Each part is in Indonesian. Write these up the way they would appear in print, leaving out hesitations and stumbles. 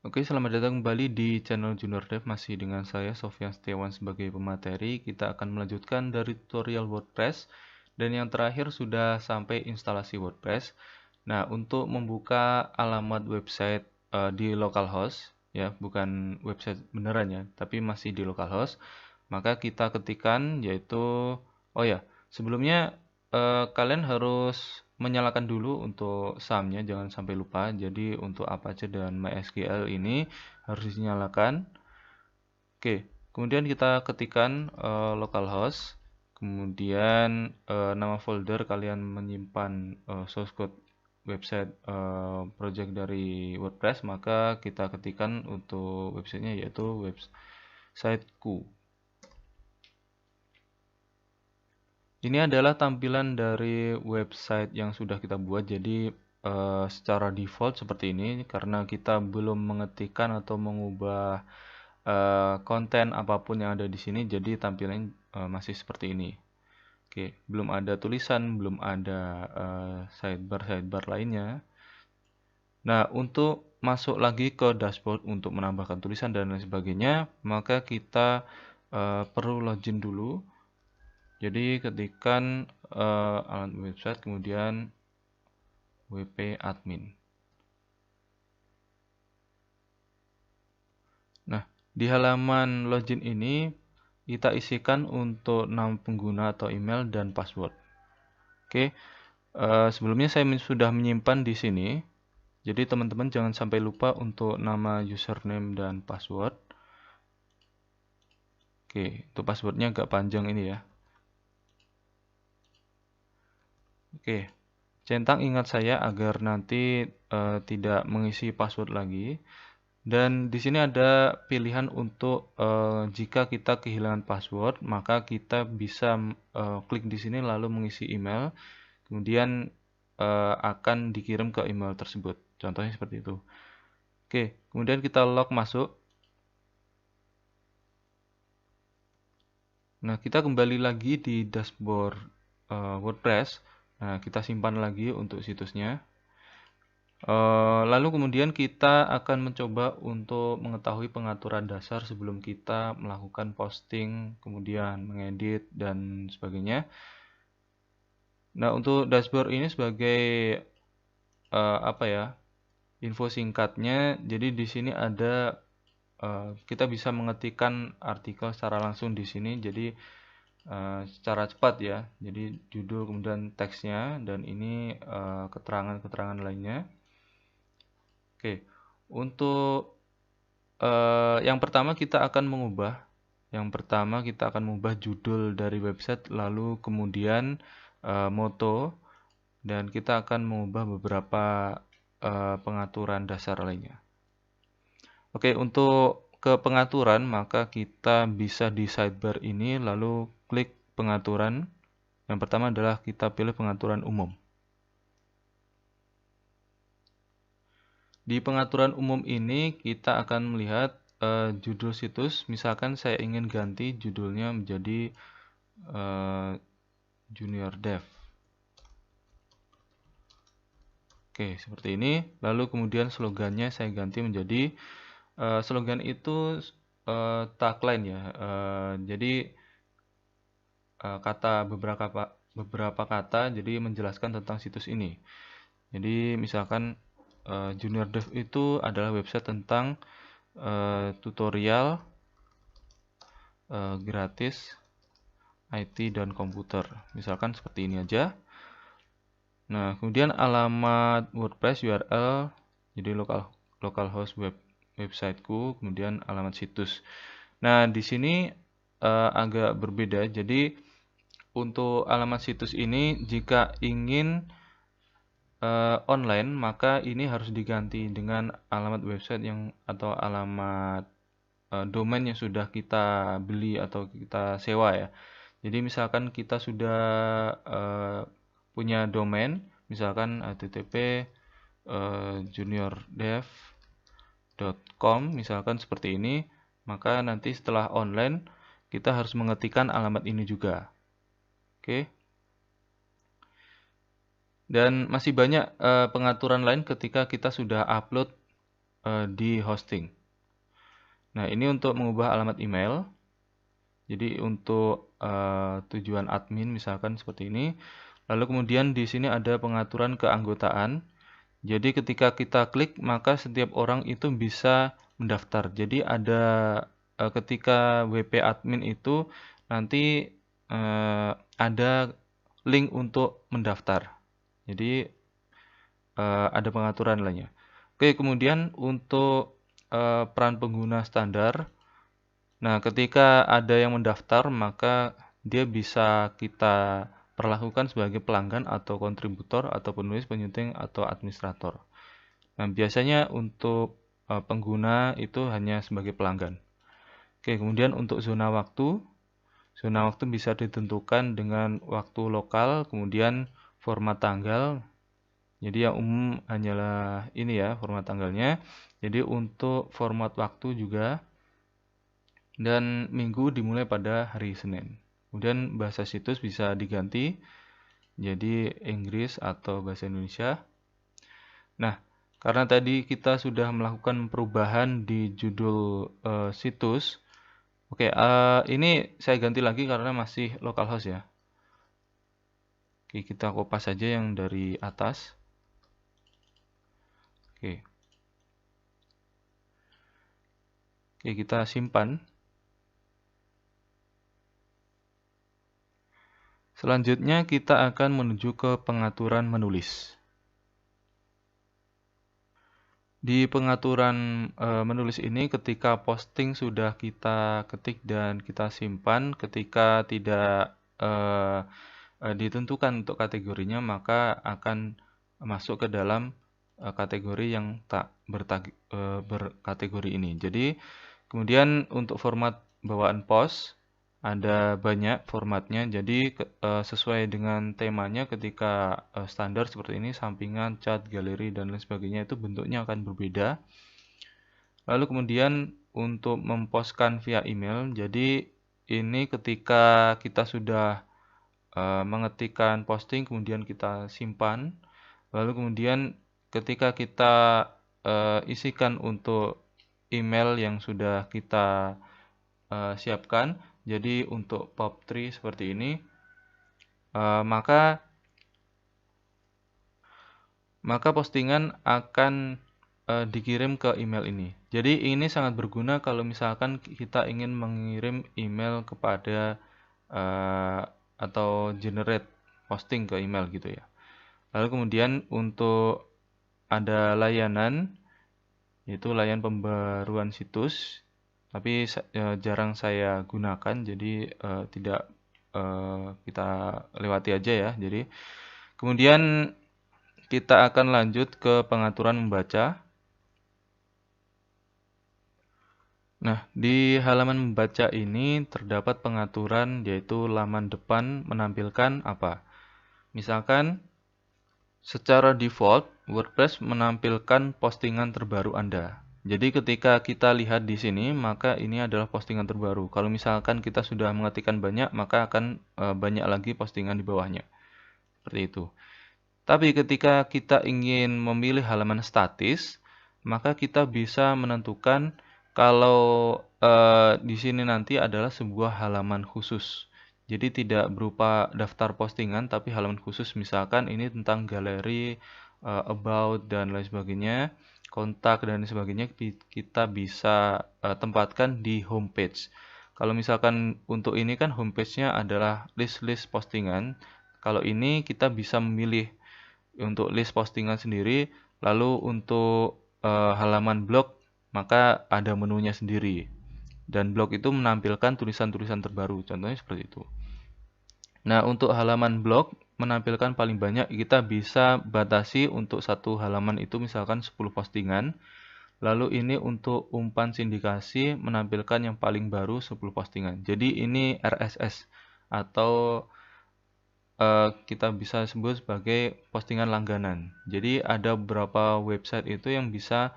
Oke, selamat datang kembali di channel Junior Dev. Masih dengan saya Sofyan Setiawan sebagai pemateri. Kita akan melanjutkan dari tutorial WordPress dan yang terakhir sudah sampai instalasi WordPress. Nah, untuk membuka alamat website di localhost ya, bukan website beneran ya, tapi masih di localhost, maka kita ketikkan yaitu oh ya, sebelumnya kalian harus menyalakan dulu untuk SAM-nya, jangan sampai lupa. Jadi untuk Apache dan MySQL ini harus dinyalakan. Oke, kemudian kita ketikkan localhost, kemudian nama folder kalian menyimpan source code website project dari WordPress, maka kita ketikkan untuk websitenya yaitu websiteku. Ini adalah tampilan dari website yang sudah kita buat. Jadi secara default seperti ini karena kita belum mengetikkan atau mengubah konten apapun yang ada di sini. Jadi tampilannya masih seperti ini. Oke, belum ada tulisan, belum ada sidebar lainnya. Nah, untuk masuk lagi ke dashboard untuk menambahkan tulisan dan lain sebagainya, maka kita perlu login dulu. Jadi ketikkan alamat website kemudian wp admin. Nah, di halaman login ini kita isikan untuk nama pengguna atau email dan password. Oke, sebelumnya saya sudah menyimpan di sini. Jadi teman-teman jangan sampai lupa untuk nama username dan password. Oke, itu passwordnya agak panjang ini ya. Oke, centang ingat saya agar nanti tidak mengisi password lagi. Dan di sini ada pilihan untuk jika kita kehilangan password, maka kita bisa klik di sini lalu mengisi email, kemudian akan dikirim ke email tersebut. Contohnya seperti itu. Oke, kemudian kita log masuk. Nah, kita kembali lagi di dashboard WordPress. Nah, kita simpan lagi untuk situsnya. Lalu kemudian kita akan mencoba untuk mengetahui pengaturan dasar sebelum kita melakukan posting, kemudian mengedit dan sebagainya. Nah, untuk dashboard ini sebagai apa ya? Info singkatnya. Jadi di sini ada kita bisa mengetikkan artikel secara langsung di sini. Jadi secara cepat ya. Jadi judul kemudian teksnya dan ini keterangan-keterangan lainnya. Oke, untuk yang pertama kita akan mengubah judul dari website, lalu kemudian moto, dan kita akan mengubah beberapa pengaturan dasar lainnya. Oke, untuk ke pengaturan maka kita bisa di sidebar ini lalu klik pengaturan. Yang pertama adalah kita pilih pengaturan umum. Di pengaturan umum ini kita akan melihat judul situs. Misalkan saya ingin ganti judulnya menjadi Junior Dev. Oke, seperti ini. Lalu kemudian slogannya saya ganti menjadi slogan itu tagline ya. Jadi beberapa kata jadi menjelaskan tentang situs ini. Jadi misalkan Junior Dev itu adalah website tentang tutorial gratis IT dan komputer. Misalkan seperti ini aja. Nah, kemudian alamat WordPress URL jadi localhost websiteku, kemudian alamat situs. Nah, di sini agak berbeda. Jadi untuk alamat situs ini jika ingin online maka ini harus diganti dengan alamat website yang atau alamat domain yang sudah kita beli atau kita sewa ya. Jadi misalkan kita sudah punya domain, misalkan http juniordev.com misalkan seperti ini, maka nanti setelah online kita harus mengetikkan alamat ini juga. Oke. Dan masih banyak pengaturan lain ketika kita sudah upload di hosting. Nah, ini untuk mengubah alamat email. Jadi untuk tujuan admin misalkan seperti ini. Lalu kemudian di sini ada pengaturan keanggotaan. Jadi ketika kita klik maka setiap orang itu bisa mendaftar. Jadi ada ketika WP admin itu nanti ada link untuk mendaftar. Jadi ada pengaturan lainnya. Oke, kemudian untuk peran pengguna standar. Nah, ketika ada yang mendaftar, maka dia bisa kita perlakukan sebagai pelanggan atau kontributor atau penulis, penyunting, atau administrator. Nah, biasanya untuk pengguna itu hanya sebagai pelanggan. Oke, kemudian untuk zona waktu bisa ditentukan dengan waktu lokal, kemudian format tanggal. Jadi yang umum hanyalah ini ya, format tanggalnya. Jadi untuk format waktu juga, dan minggu dimulai pada hari Senin. Kemudian bahasa situs bisa diganti jadi Inggris atau bahasa Indonesia. Nah, karena tadi kita sudah melakukan perubahan di judul situs. Oke, ini saya ganti lagi karena masih localhost ya. Oke, kita kopas saja yang dari atas. Oke. Oke, kita simpan. Selanjutnya kita akan menuju ke pengaturan menulis. Di pengaturan menulis ini ketika posting sudah kita ketik dan kita simpan, ketika tidak ditentukan untuk kategorinya maka akan masuk ke dalam kategori yang tak berkategori ini. Jadi kemudian untuk format bawaan post ada banyak formatnya, jadi sesuai dengan temanya ketika standar seperti ini, sampingan, cat, galeri, dan lain sebagainya itu bentuknya akan berbeda. Lalu kemudian untuk memposkan via email, jadi ini ketika kita sudah mengetikkan posting, kemudian kita simpan, lalu kemudian ketika kita isikan untuk email yang sudah kita siapkan, jadi untuk pop3 seperti ini, maka postingan akan dikirim ke email ini. Jadi ini sangat berguna kalau misalkan kita ingin mengirim email kepada atau generate posting ke email gitu ya. Lalu kemudian untuk ada layanan, yaitu layanan pembaruan situs, tapi jarang saya gunakan, jadi tidak kita lewati aja ya. Jadi kemudian kita akan lanjut ke pengaturan membaca. Nah, di halaman membaca ini terdapat pengaturan, yaitu laman depan menampilkan apa? Misalkan secara default WordPress menampilkan postingan terbaru Anda. Jadi ketika kita lihat di sini, maka ini adalah postingan terbaru. Kalau misalkan kita sudah mengetikkan banyak, maka akan banyak lagi postingan di bawahnya. Seperti itu. Tapi ketika kita ingin memilih halaman statis, maka kita bisa menentukan kalau di sini nanti adalah sebuah halaman khusus. Jadi tidak berupa daftar postingan, tapi halaman khusus. Misalkan ini tentang galeri, about, dan lain sebagainya, kontak, dan sebagainya, kita bisa tempatkan di homepage. Kalau misalkan untuk ini kan homepage-nya adalah list-list postingan. Kalau ini kita bisa memilih untuk list postingan sendiri, lalu untuk halaman blog maka ada menunya sendiri. Dan blog itu menampilkan tulisan-tulisan terbaru, contohnya seperti itu. Nah, untuk halaman blog menampilkan paling banyak, kita bisa batasi untuk satu halaman itu misalkan 10 postingan. Lalu ini untuk umpan sindikasi menampilkan yang paling baru 10 postingan. Jadi ini RSS atau kita bisa sebut sebagai postingan langganan. Jadi ada beberapa website itu yang bisa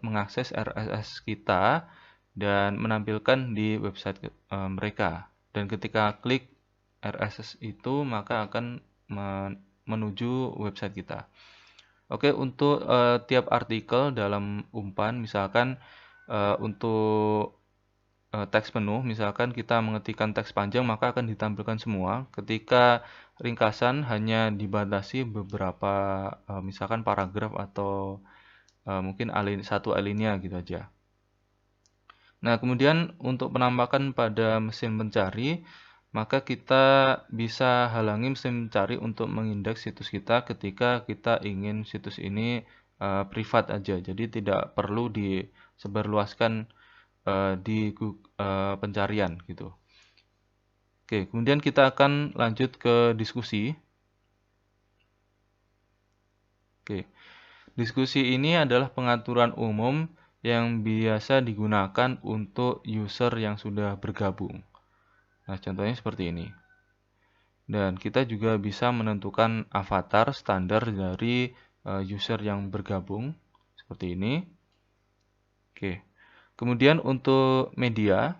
mengakses RSS kita dan menampilkan di website mereka. Dan ketika klik RSS itu maka akan menuju website kita. Oke, untuk tiap artikel dalam umpan, misalkan untuk teks penuh, misalkan kita mengetikkan teks panjang, maka akan ditampilkan semua. Ketika ringkasan hanya dibatasi beberapa, misalkan paragraf atau mungkin satu alinea gitu aja. Nah, kemudian untuk penampakan pada mesin pencari, maka kita bisa halangi mesin pencari untuk mengindeks situs kita ketika kita ingin situs ini privat aja. Jadi tidak perlu disebarluaskan di pencarian gitu. Oke, kemudian kita akan lanjut ke diskusi. Oke, diskusi ini adalah pengaturan umum yang biasa digunakan untuk user yang sudah bergabung. Nah, contohnya seperti ini. Dan kita juga bisa menentukan avatar standar dari user yang bergabung seperti ini. Oke. Kemudian untuk media.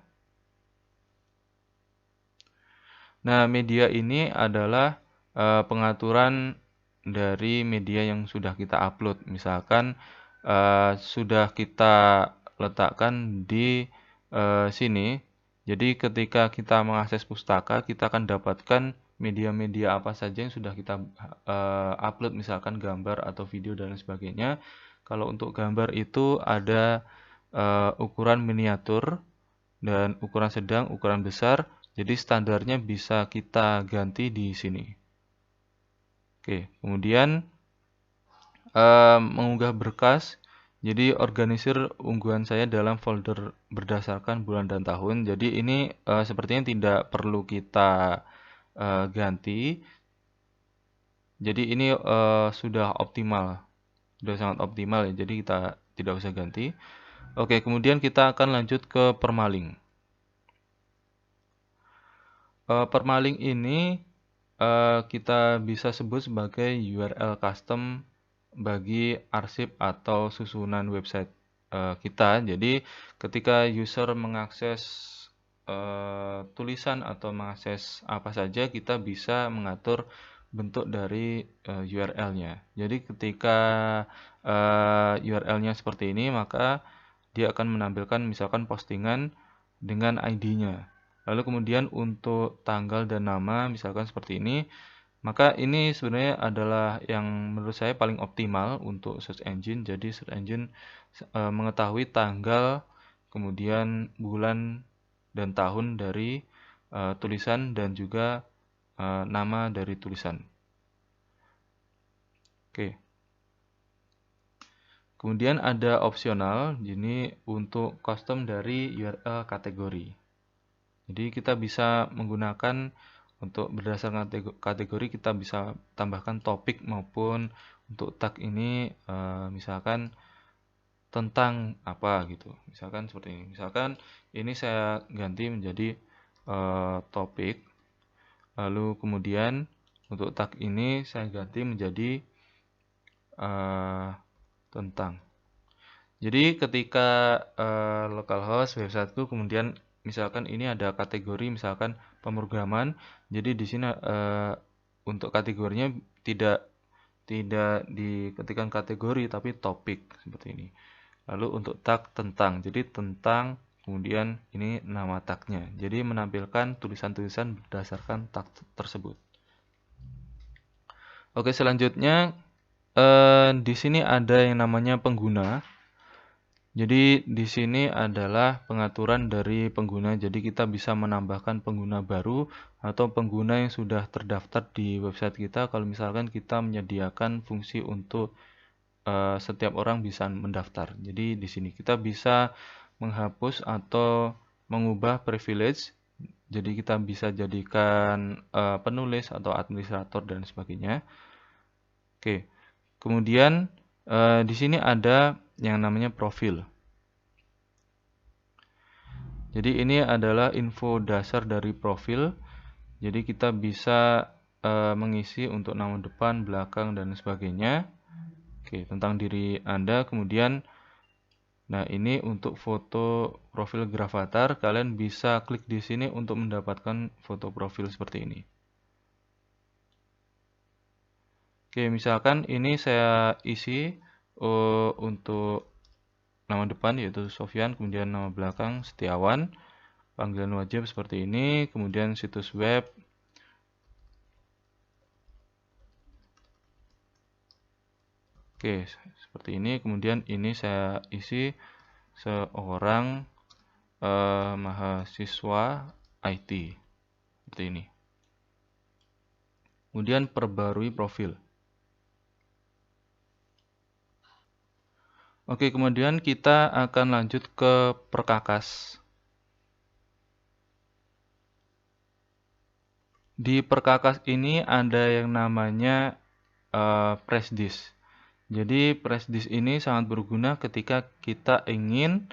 Nah, media ini adalah pengaturan dari media yang sudah kita upload. Misalkan sudah kita letakkan di sini. Jadi ketika kita mengakses pustaka, kita akan dapatkan media-media apa saja yang sudah kita upload, misalkan gambar atau video dan sebagainya. Kalau untuk gambar itu ada ukuran miniatur dan ukuran sedang, ukuran besar. Jadi standarnya bisa kita ganti di sini. Oke, kemudian mengunggah berkas. Jadi organisir unggahan saya dalam folder berdasarkan bulan dan tahun. Jadi ini sepertinya tidak perlu kita ganti. Jadi ini sudah optimal, sudah sangat optimal ya. Jadi kita tidak usah ganti. Oke, kemudian kita akan lanjut ke permaling. Permaling ini kita bisa sebut sebagai URL custom bagi arsip atau susunan website kita. Jadi ketika user mengakses tulisan atau mengakses apa saja, kita bisa mengatur bentuk dari URL-nya. Jadi ketika URL-nya seperti ini, maka dia akan menampilkan misalkan postingan dengan ID-nya. Lalu kemudian untuk tanggal dan nama misalkan seperti ini, maka ini sebenarnya adalah yang menurut saya paling optimal untuk search engine. Jadi search engine mengetahui tanggal, kemudian bulan dan tahun dari tulisan dan juga nama dari tulisan. Oke. Kemudian ada opsional, ini untuk custom dari URL kategori. Jadi kita bisa menggunakan untuk berdasarkan kategori, kita bisa tambahkan topik maupun untuk tag ini misalkan tentang apa gitu. Misalkan seperti ini. Misalkan ini saya ganti menjadi topik. Lalu kemudian untuk tag ini saya ganti menjadi tentang. Jadi ketika localhost websiteku kemudian misalkan ini ada kategori misalkan pemrograman, jadi di sini untuk kategorinya tidak diketikkan kategori tapi topik seperti ini. Lalu untuk tag tentang, jadi tentang kemudian ini nama tagnya. Jadi menampilkan tulisan-tulisan berdasarkan tag tersebut. Oke, selanjutnya di sini ada yang namanya pengguna. Jadi di sini adalah pengaturan dari pengguna. Jadi kita bisa menambahkan pengguna baru atau pengguna yang sudah terdaftar di website kita. Kalau misalkan kita menyediakan fungsi untuk setiap orang bisa mendaftar. Jadi di sini kita bisa menghapus atau mengubah privilege. Jadi kita bisa jadikan penulis atau administrator dan sebagainya. Oke. Kemudian di sini ada yang namanya profil. Jadi ini adalah info dasar dari profil. Jadi kita bisa mengisi untuk nama depan, belakang, dan sebagainya. Oke, tentang diri Anda. Kemudian, nah ini untuk foto profil Gravatar. Kalian bisa klik di sini untuk mendapatkan foto profil seperti ini. Oke, misalkan ini saya isi untuk nama depan yaitu Sofyan, kemudian nama belakang Setiawan, panggilan wajib seperti ini, kemudian situs web. Oke, seperti ini. Kemudian ini saya isi seorang mahasiswa IT. Seperti ini. Kemudian perbarui profil. Oke, kemudian kita akan lanjut ke perkakas. Di perkakas ini ada yang namanya pressdisk. Jadi pressdisk ini sangat berguna ketika kita ingin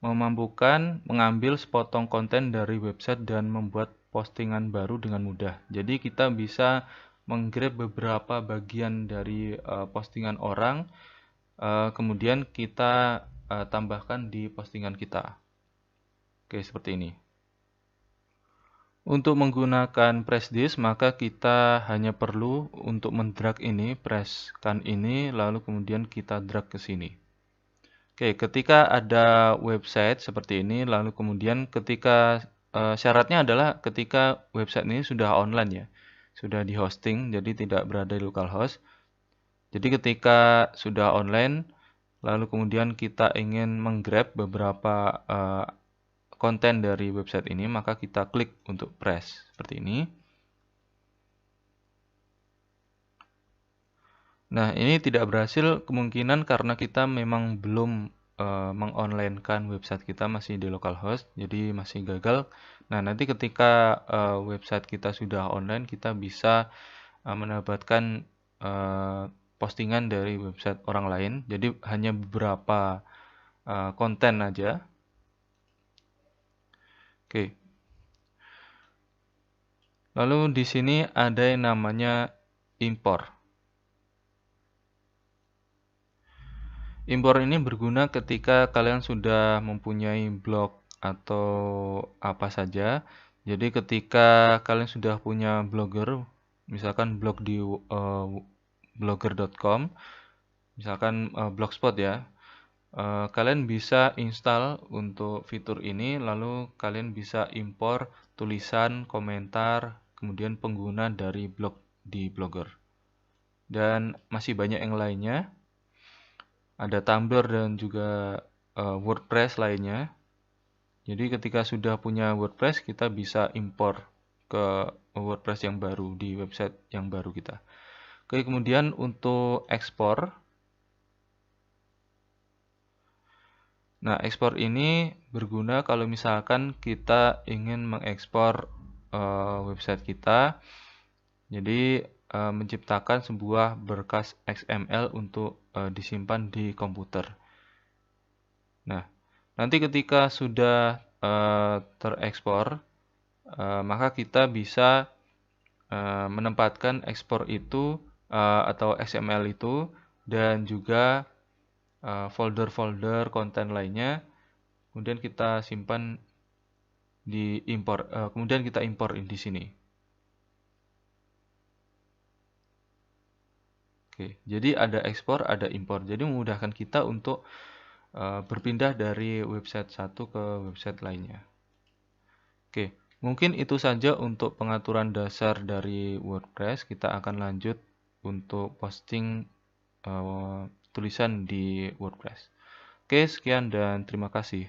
memampukan mengambil sepotong konten dari website dan membuat postingan baru dengan mudah. Jadi kita bisa menggrab beberapa bagian dari postingan orang, kemudian kita tambahkan di postingan kita. Oke, seperti ini. Untuk menggunakan pressdisk, maka kita hanya perlu untuk mendrag ini, presskan ini, lalu kemudian kita drag ke sini. Oke, ketika ada website seperti ini, lalu kemudian ketika syaratnya adalah ketika website ini sudah online ya, sudah di hosting, jadi tidak berada di localhost. Jadi ketika sudah online, lalu kemudian kita ingin menggrab beberapa konten dari website ini, maka kita klik untuk press seperti ini. Nah, ini tidak berhasil kemungkinan karena kita memang belum mengonlinekan website kita, masih di localhost, jadi masih gagal. Nah, nanti ketika website kita sudah online, kita bisa mendapatkan postingan dari website orang lain. Jadi hanya beberapa konten aja. Oke. Lalu di sini ada yang namanya import. Import ini berguna ketika kalian sudah mempunyai blog atau apa saja. Jadi ketika kalian sudah punya blogger, misalkan blog di blogger.com, misalkan blogspot ya, kalian bisa install untuk fitur ini, lalu kalian bisa impor tulisan, komentar, kemudian pengguna dari blog di Blogger. Dan masih banyak yang lainnya. Ada Tumblr dan juga WordPress lainnya. Jadi ketika sudah punya WordPress, kita bisa impor ke WordPress yang baru di website yang baru kita. Oke, kemudian untuk ekspor. Nah, ekspor ini berguna kalau misalkan kita ingin mengekspor website kita. Jadi menciptakan sebuah berkas XML untuk disimpan di komputer. Nah, nanti ketika sudah terekspor, maka kita bisa menempatkan ekspor itu atau XML itu dan juga folder-folder konten lainnya, kemudian kita simpan di import, kemudian kita import di sini. Oke, jadi ada ekspor, ada impor. Jadi memudahkan kita untuk berpindah dari website satu ke website lainnya. Oke, mungkin itu saja untuk pengaturan dasar dari WordPress. Kita akan lanjut untuk posting tulisan di WordPress. Oke, sekian dan terima kasih.